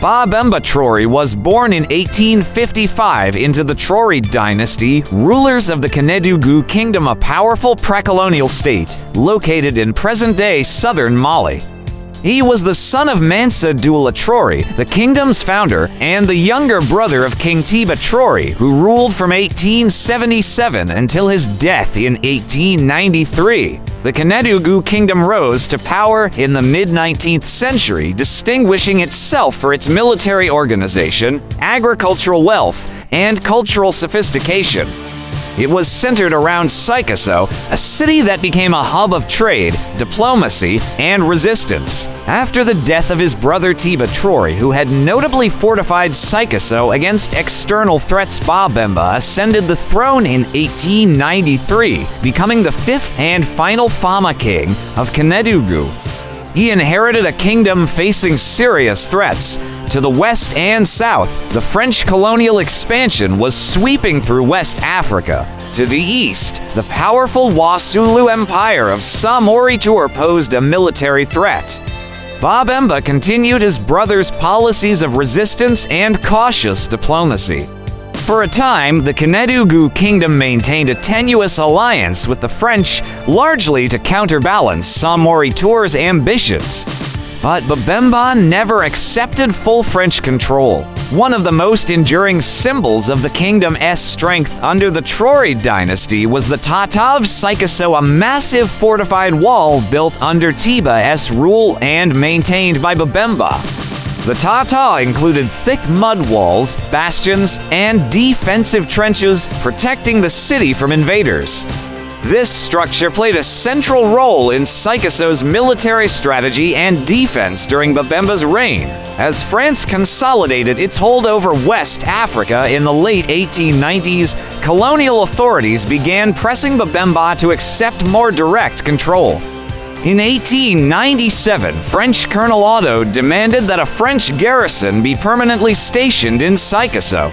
Ba Bemba Traoré was born in 1855 into the Traoré dynasty, rulers of the Kénédougou Kingdom, a powerful pre-colonial state located in present-day southern Mali. He was the son of Mansa Doula Traoré, the kingdom's founder, and the younger brother of King Tiba Traoré, who ruled from 1877 until his death in 1893. The Kénédougou Kingdom rose to power in the mid-19th century, distinguishing itself for its military organization, agricultural wealth, and cultural sophistication. It was centered around Sikasso, a city that became a hub of trade, diplomacy, and resistance. After the death of his brother Tiba Traoré, who had notably fortified Sikasso against external threats, Ba Bemba ascended the throne in 1893, becoming the fifth and final Fama king of Kénédougou. He inherited a kingdom facing serious threats. To the west and south, the French colonial expansion was sweeping through West Africa. To the east, the powerful Wassoulou Empire of Samori Touré posed a military threat. Ba Bemba continued his brother's policies of resistance and cautious diplomacy. For a time, the Kénédougou Kingdom maintained a tenuous alliance with the French, largely to counterbalance Samori Touré's ambitions. But Ba Bemba never accepted full French control. One of the most enduring symbols of the kingdom's strength under the Traoré dynasty was the Tata of Sikasso, a massive fortified wall built under Tiba's rule and maintained by Ba Bemba. The Tata included thick mud walls, bastions, and defensive trenches protecting the city from invaders. This structure played a central role in Sikasso's military strategy and defense during Ba Bemba's reign. As France consolidated its hold over West Africa in the late 1890s, colonial authorities began pressing Ba Bemba to accept more direct control. In 1897, French Colonel Otto demanded that a French garrison be permanently stationed in Sikasso.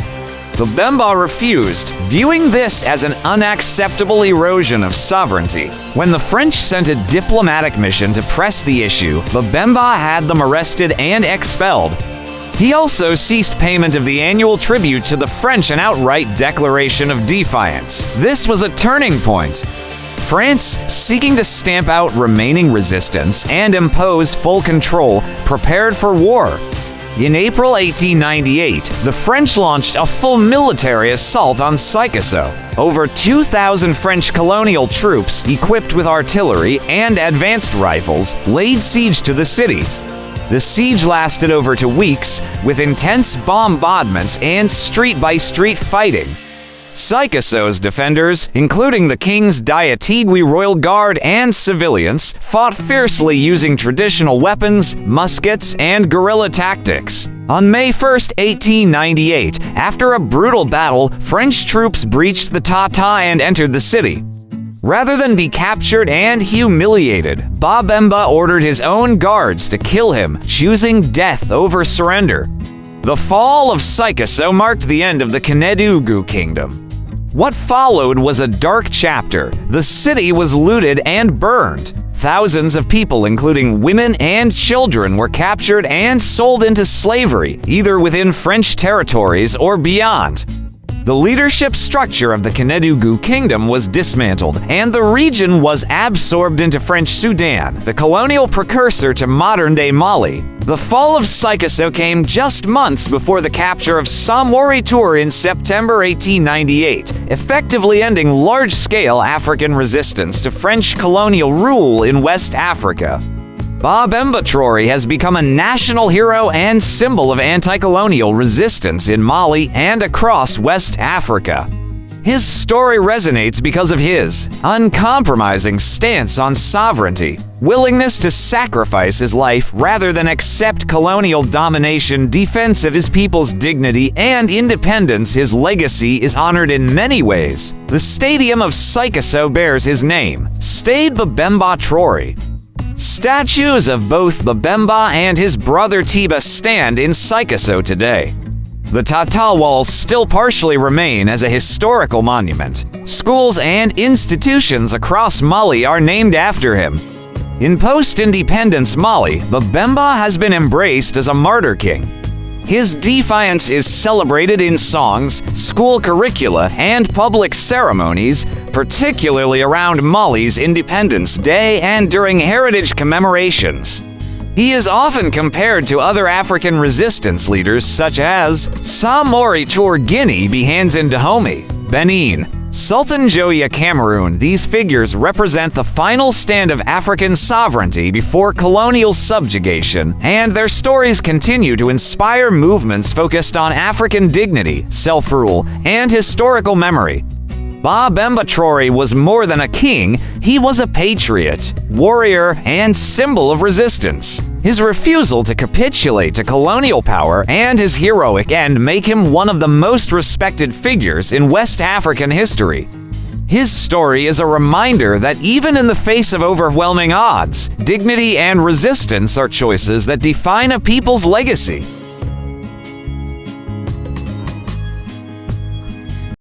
Ba Bemba refused, viewing this as an unacceptable erosion of sovereignty. When the French sent a diplomatic mission to press the issue, Ba Bemba had them arrested and expelled. He also ceased payment of the annual tribute to the French, an outright declaration of defiance. This was a turning point. France, seeking to stamp out remaining resistance and impose full control, prepared for war. In April 1898, the French launched a full military assault on Sikasso. Over 2,000 French colonial troops, equipped with artillery and advanced rifles, laid siege to the city. The siege lasted over 2 weeks, with intense bombardments and street-by-street fighting. Sikasso's defenders, including the King's Diatigui Royal Guard and civilians, fought fiercely using traditional weapons, muskets, and guerrilla tactics. On May 1, 1898, after a brutal battle, French troops breached the Tata and entered the city. Rather than be captured and humiliated, Ba Bemba ordered his own guards to kill him, choosing death over surrender. The fall of Sikasso marked the end of the Kénédougou Kingdom. What followed was a dark chapter. The city was looted and burned. Thousands of people, including women and children, were captured and sold into slavery, either within French territories or beyond. The leadership structure of the Kénédougou Kingdom was dismantled, and the region was absorbed into French Sudan, the colonial precursor to modern-day Mali. The fall of Sikasso came just months before the capture of Samori Touré in September 1898, effectively ending large-scale African resistance to French colonial rule in West Africa. Ba Bemba Traoré has become a national hero and symbol of anti-colonial resistance in Mali and across West Africa. His story resonates because of his uncompromising stance on sovereignty, willingness to sacrifice his life rather than accept colonial domination, defense of his people's dignity and independence. His legacy is honored in many ways. The stadium of Sikasso bears his name, Stade Ba Bemba Traoré. Statues of both Ba Bemba and his brother Tiba stand in Sikasso today. The Tata walls still partially remain as a historical monument. Schools and institutions across Mali are named after him. In post-independence Mali, Ba Bemba has been embraced as a martyr king. His defiance is celebrated in songs, school curricula, and public ceremonies, particularly around Mali's Independence Day and during heritage commemorations. He is often compared to other African resistance leaders such as Samori Toure Guinea Bihanzin Dahomey, Benin, Sultan Joya Cameroon. These figures represent the final stand of African sovereignty before colonial subjugation, and their stories continue to inspire movements focused on African dignity, self-rule, and historical memory. Ba Bemba Traoré was more than a king, he was a patriot, warrior, and symbol of resistance. His refusal to capitulate to colonial power and his heroic end make him one of the most respected figures in West African history. His story is a reminder that even in the face of overwhelming odds, dignity and resistance are choices that define a people's legacy.